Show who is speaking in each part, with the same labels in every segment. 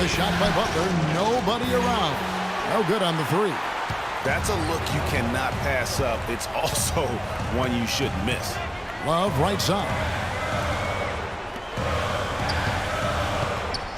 Speaker 1: the shot by Butler. Nobody around. No good on the three.
Speaker 2: That's a look you cannot pass up. It's also one you shouldn't miss.
Speaker 1: Love right side.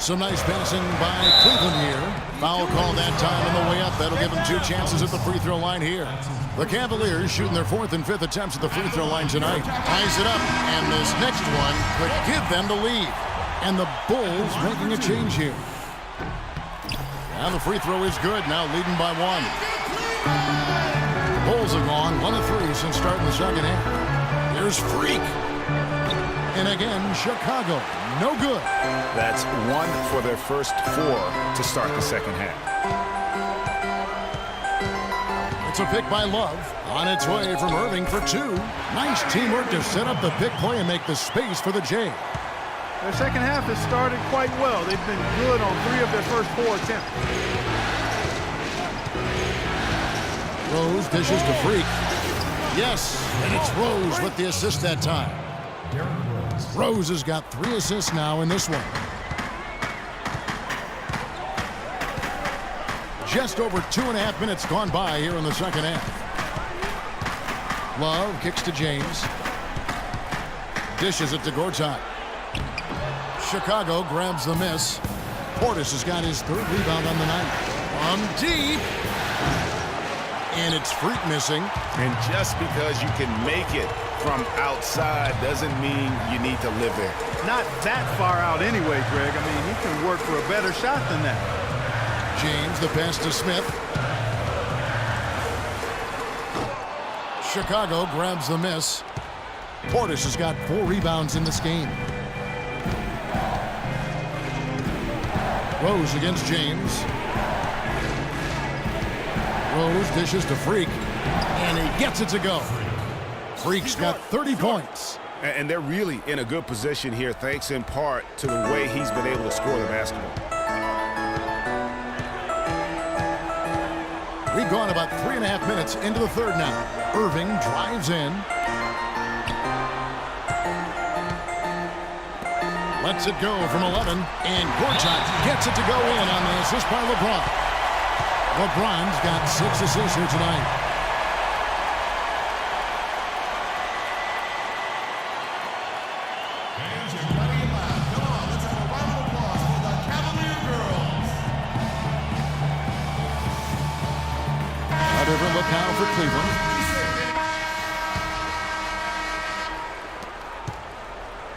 Speaker 1: Some nice passing by Cleveland here. Foul call that time on the way up. That'll give them 2 chances at the free throw line here. The Cavaliers shooting their 4th and 5th attempts at the free throw line tonight. Ties it up, and this next one could give them the lead. And the Bulls making a change here. Now the free throw is good, now leading by 1. The Bulls have gone 1 of 3 since starting the second half. Here's Freak. And again, Chicago, no good.
Speaker 2: That's 1 for their first 4 to start the second half.
Speaker 1: It's a pick by Love. On its way from Irving for 2. Nice teamwork to set up the pick play and make the space for the J.
Speaker 3: Their second half has started quite well. They've been good on 3 of their first 4 attempts.
Speaker 1: Rose dishes to Freak. Yes, and it's Rose with the assist that time. Rose has got 3 assists now in this one. Just over 2.5 minutes gone by here in the second half. Love kicks to James. Dishes it to Gortat. Chicago grabs the miss. Portis has got his 3rd rebound on the night. From deep. And it's Freak missing.
Speaker 2: And just because you can make it from outside doesn't mean you need to live there.
Speaker 3: Not that far out anyway, Greg. I mean, he can work for a better shot than that.
Speaker 1: James, the pass to Smith. Chicago grabs the miss. Portis has got 4 rebounds in this game. Rose against James. Rose dishes to Freak, and he gets it to go. Freak's got 30 points.
Speaker 2: And they're really in a good position here, thanks in part to the way he's been able to score the basketball.
Speaker 1: We've gone about 3.5 minutes into the third now. Irving drives in. Lets it go from 11, and Gortat gets it to go in on the assist by LeBron. LeBron's got 6 assists here tonight. A different look now for Cleveland.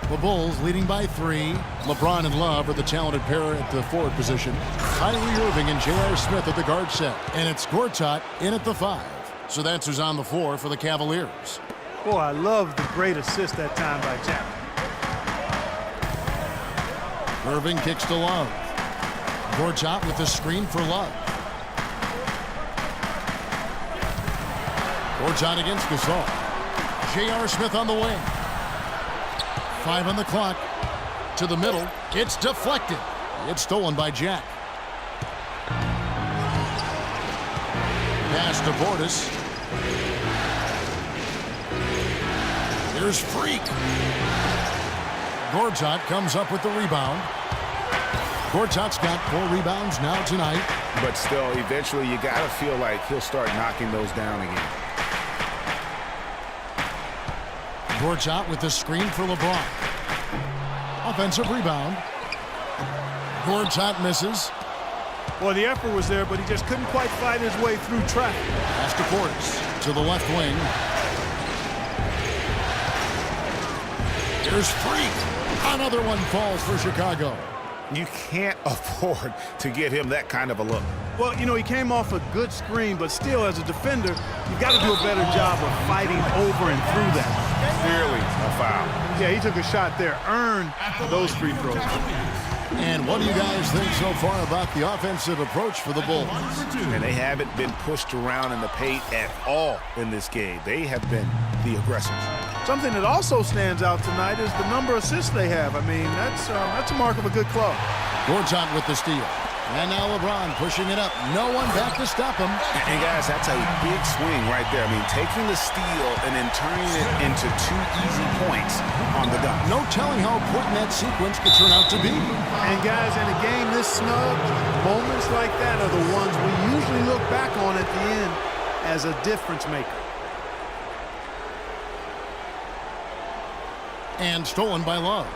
Speaker 1: The Bulls leading by 3. LeBron and Love are the talented pair at the forward position. Kyrie Irving and J.R. Smith at the guard set. And it's Gortat in at the 5. So that's who's on the floor for the Cavaliers.
Speaker 3: Boy, I love the great assist that time by Chapman.
Speaker 1: Irving kicks to Love. Gortat with the screen for Love. Gortat against Gasol. J.R. Smith on the wing. 5 on the clock. To the middle. It's deflected. It's stolen by Jack. Pass to Portis. Here's Freak. Gortat comes up with the rebound. Gortat's got 4 rebounds now tonight.
Speaker 2: But still, eventually you got to feel like he'll start knocking those down again.
Speaker 1: Gortat with the screen for LeBron. Offensive rebound. Gortat misses.
Speaker 3: Boy, the effort was there, but he just couldn't quite fight his way through traffic.
Speaker 1: Pass to Portis to the left wing. Here's Freak. Another one falls for Chicago.
Speaker 2: You can't afford to get him that kind of a look.
Speaker 3: Well, you know, he came off a good screen, but still, as a defender, you've got to do a better job of fighting over and through that.
Speaker 2: Clearly a foul.
Speaker 3: Yeah, he took a shot there, earned those free throws.
Speaker 1: And what do you guys think so far about the offensive approach for the Bulls?
Speaker 2: And they haven't been pushed around in the paint at all in this game. They have been the aggressors.
Speaker 3: Something that also stands out tonight is the number of assists they have. I mean, that's a mark of a good club.
Speaker 1: Gortat with the steal. And now LeBron pushing it up. No one back to stop him.
Speaker 2: And guys, that's a big swing right there. I mean, taking the steal and then turning it into 2 easy points on the dunk.
Speaker 1: No telling how important that sequence could turn out to be.
Speaker 3: And guys, in a game this snug, moments like that are the ones we usually look back on at the end as a difference maker.
Speaker 1: And stolen by Love.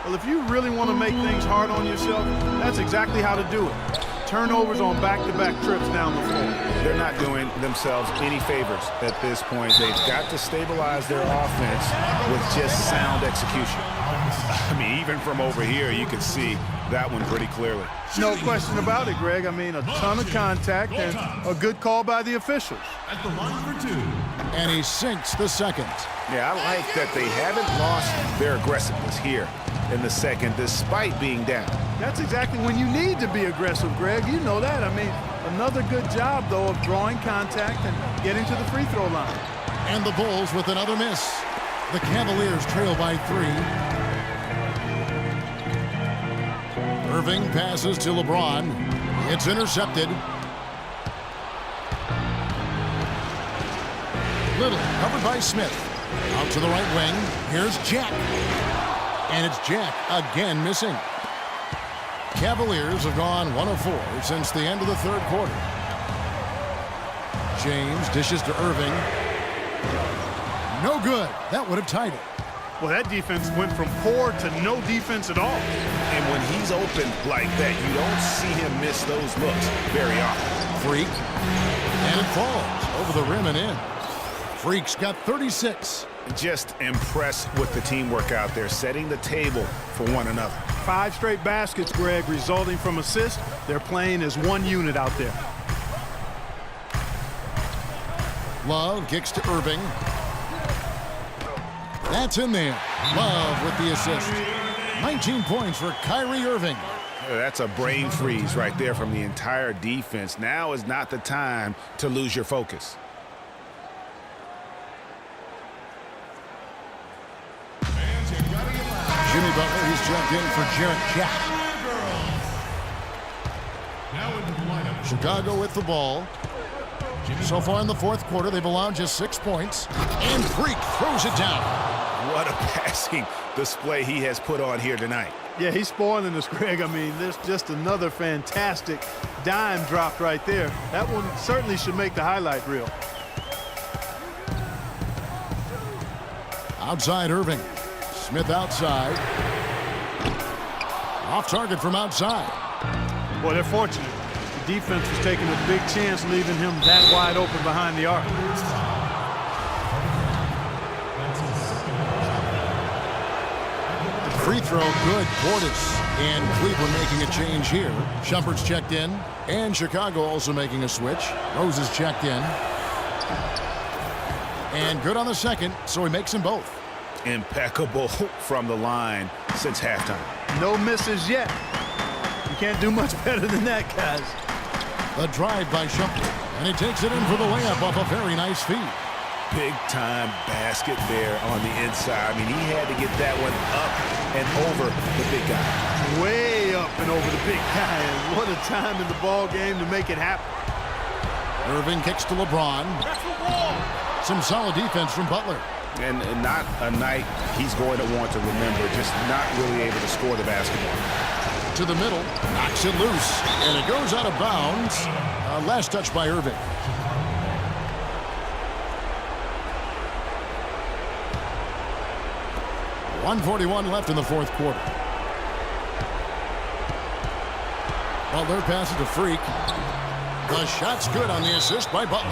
Speaker 3: Well, if you really want to make things hard on yourself, that's exactly how to do it. Turnovers on back-to-back trips down the floor.
Speaker 2: They're not doing themselves any favors at this point. They've got to stabilize their offense with just sound execution. I mean, even from over here, you can see that one pretty clearly.
Speaker 3: No question about it, Greg. I mean, a ton of contact and a good call by the officials.
Speaker 4: At the line for 2.
Speaker 1: And he sinks the second.
Speaker 2: Yeah, I like that they haven't lost their aggressiveness here in the second, despite being down.
Speaker 3: That's exactly when you need to be aggressive, Greg. You know that. I mean, another good job, though, of drawing contact and getting to the free throw line.
Speaker 1: And the Bulls with another miss. The Cavaliers trail by 3. Irving passes to LeBron. It's intercepted. Little covered by Smith. Out to the right wing. Here's Jack. And it's Jack again missing. Cavaliers have gone 1 of 4 since the end of the third quarter. James dishes to Irving. No good. That would have tied it.
Speaker 3: Well, that defense went from poor to no defense at all.
Speaker 2: And when he's open like that, you don't see him miss those looks very often.
Speaker 1: Freak. And it falls over the rim and in. Freak's got 36.
Speaker 2: Just impressed with the teamwork out there, setting the table for one another.
Speaker 3: 5 straight baskets, Greg, resulting from assists. They're playing as one unit out there.
Speaker 1: Love kicks to Irving. That's in there. Love with the assist. 19 points for Kyrie Irving.
Speaker 2: That's a brain freeze right there from the entire defense. Now is not the time to lose your focus.
Speaker 1: Jimmy Butler, he's checked in for Jarrett Jack. Chicago with the ball. So far in the fourth quarter, they've allowed just 6 points. And Freak throws it down.
Speaker 2: What a passing display he has put on here tonight.
Speaker 3: Yeah, he's spoiling us, Greg. I mean, there's just another fantastic dime dropped right there. That one certainly should make the highlight reel.
Speaker 1: Outside Irving. Smith outside. Off target from outside.
Speaker 3: Boy, they're fortunate. The defense was taking a big chance leaving him that wide open behind the arc.
Speaker 1: Free throw good. Portis and Cleveland making a change here. Shumpert's checked in. And Chicago also making a switch. Rose is checked in. And good on the second, so he makes them both.
Speaker 2: Impeccable from the line since halftime.
Speaker 3: No misses yet. You can't do much better than that, guys.
Speaker 1: The drive by Shumpert. And he takes it in for the layup off a very nice feed.
Speaker 2: Big-time basket there on the inside. I mean, he had to get that one up and over the big guy.
Speaker 3: Way up and over the big guy. And what a time in the ball game to make it happen.
Speaker 1: Irving kicks to LeBron. Some solid defense from Butler.
Speaker 2: And not a night he's going to want to remember, just not really able to score the basketball.
Speaker 1: To the middle, knocks it loose, and it goes out of bounds. Last touch by Irving. .141 left in the fourth quarter. Butler passes to Freak. The shot's good on the assist by Butler.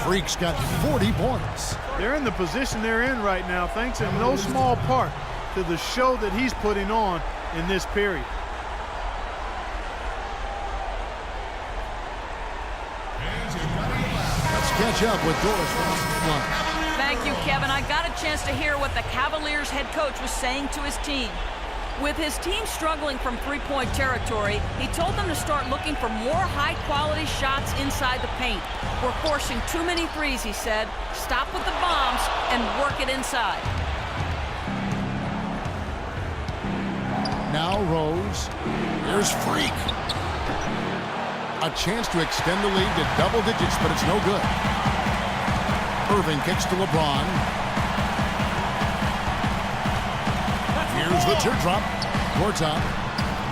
Speaker 1: Freak's got 40 points.
Speaker 3: They're in the position they're in right now, thanks in no small part to the show that he's putting on in this period.
Speaker 1: Let's catch up with Doris Ross.
Speaker 5: Thank you, Kevin. I got a chance to hear what the Cavaliers head coach was saying to his team. With his team struggling from three-point territory, he told them to start looking for more high-quality shots inside the paint. We're forcing too many threes, he said. Stop with the bombs and work it inside.
Speaker 1: Now Rose. Here's Freak. A chance to extend the lead to double digits, but it's no good. Irving kicks to LeBron. Here's the teardrop. Gortat.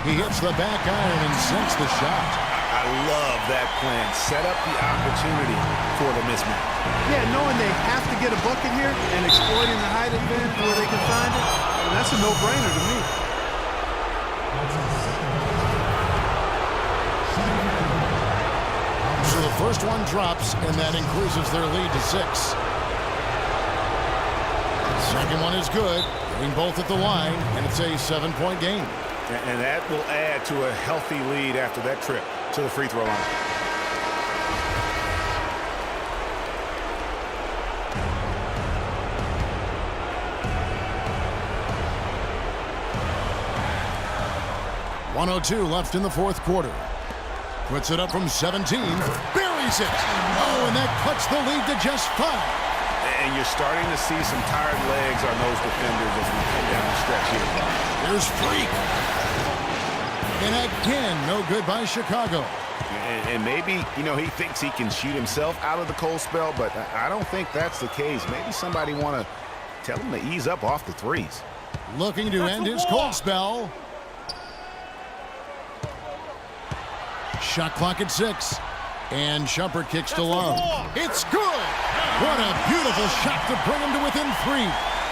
Speaker 1: He hits the back iron and sinks the shot.
Speaker 2: I love that plan. Set up the opportunity for the mismatch.
Speaker 3: Yeah, knowing they have to get a bucket here and exploiting the height advantage where they can find it, well, that's a no-brainer to me.
Speaker 1: So the first one drops, and that increases their lead to 6. Second one is good, getting both at the line, and it's a 7-point game.
Speaker 2: And that will add to a healthy lead after that trip to the free throw line.
Speaker 1: .102 left in the fourth quarter. Puts it up from 17. Buries it. Oh, and that cuts the lead to just 5.
Speaker 2: And you're starting to see some tired legs on those defenders as we come down the stretch here.
Speaker 1: There's Freak. And again, no good by Chicago.
Speaker 2: And maybe, you know, he thinks he can shoot himself out of the cold spell, but I don't think that's the case. Maybe somebody want to tell him to ease up off the threes.
Speaker 1: Looking to end his cold spell. Shot clock at 6. And Shumpert kicks to Love. It's good! What a beautiful shot to bring him to within 3.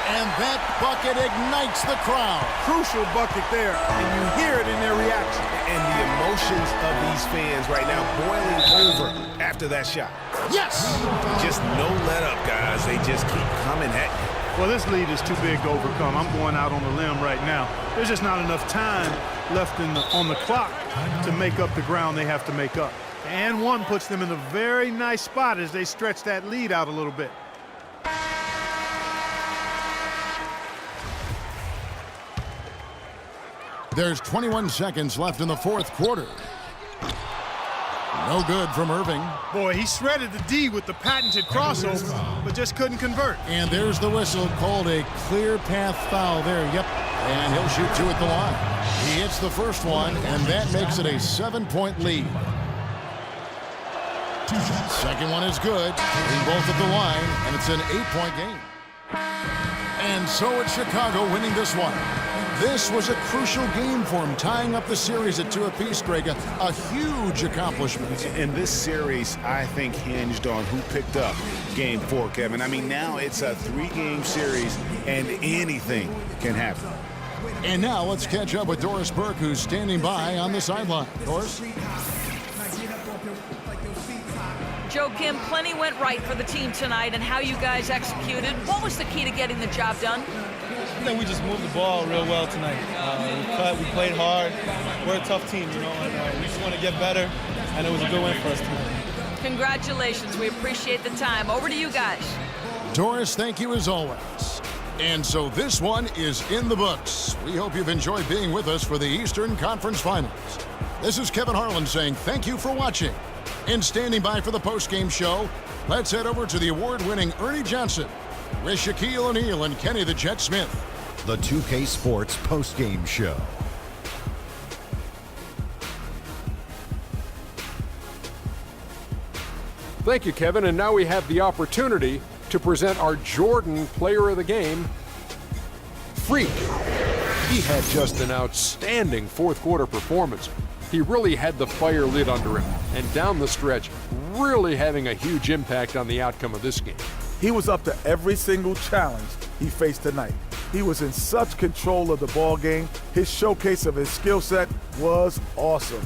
Speaker 1: And that bucket ignites the crowd.
Speaker 3: Crucial bucket there, and you hear it in their reaction.
Speaker 2: And the emotions of these fans right now boiling over after that shot.
Speaker 1: Yes!
Speaker 2: Just no let up, guys. They just keep coming at you.
Speaker 3: Well, this lead is too big to overcome. I'm going out on the limb right now. There's just not enough time left on the clock to make up the ground they have to make up. And one puts them in a very nice spot as they stretch that lead out a little bit.
Speaker 1: There's 21 seconds left in the fourth quarter. No good from Irving.
Speaker 3: Boy, he shredded the D with the patented crossover, but just couldn't convert.
Speaker 1: And there's the whistle, called a clear path foul there. Yep, and he'll shoot 2 at the line. He hits the first one, and that makes it a 7-point lead. Second one is good, hitting both at the line, and it's an 8-point game. And so it's Chicago winning this one. This was a crucial game for him, tying up the series at 2 apiece, Greg. A huge accomplishment.
Speaker 2: And this series, I think, hinged on who picked up Game 4, Kevin. I mean, now it's a 3-game series, and anything can happen.
Speaker 1: And now let's catch up with Doris Burke, who's standing by on the sideline. Doris?
Speaker 5: Joe Kim, plenty went right for the team tonight and how you guys executed. What was the key to getting the job done?
Speaker 4: I think we just moved the ball real well tonight. We played hard. We're a tough team, you know, and we just want to get better, and it was a good win for us tonight.
Speaker 5: Congratulations. We appreciate the time. Over to you guys.
Speaker 1: Doris, thank you as always. And so this one is in the books. We hope you've enjoyed being with us for the Eastern Conference Finals. This is Kevin Harlan saying thank you for watching. And standing by for the postgame show, let's head over to the award-winning Ernie Johnson with Shaquille O'Neal and Kenny the Jet Smith.
Speaker 6: The 2K Sports postgame show.
Speaker 7: Thank you, Kevin. And now we have the opportunity to present our Jordan Player of the Game, Freak. He had just an outstanding fourth quarter performance. He really had the fire lit under him, and down the stretch, really having a huge impact on the outcome of this game.
Speaker 8: He was up to every single challenge he faced tonight. He was in such control of the ball game. His showcase of his skill set was awesome.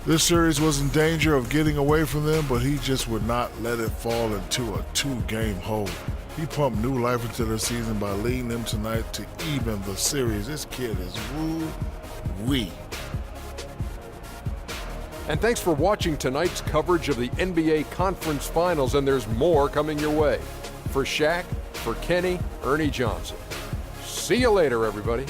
Speaker 9: This series was in danger of getting away from them, but he just would not let it fall into a 2-game hole. He pumped new life into their season by leading them tonight to even the series. This kid is woo-wee.
Speaker 7: And thanks for watching tonight's coverage of the NBA Conference Finals, and there's more coming your way. For Shaq, for Kenny, Ernie Johnson. See you later, everybody.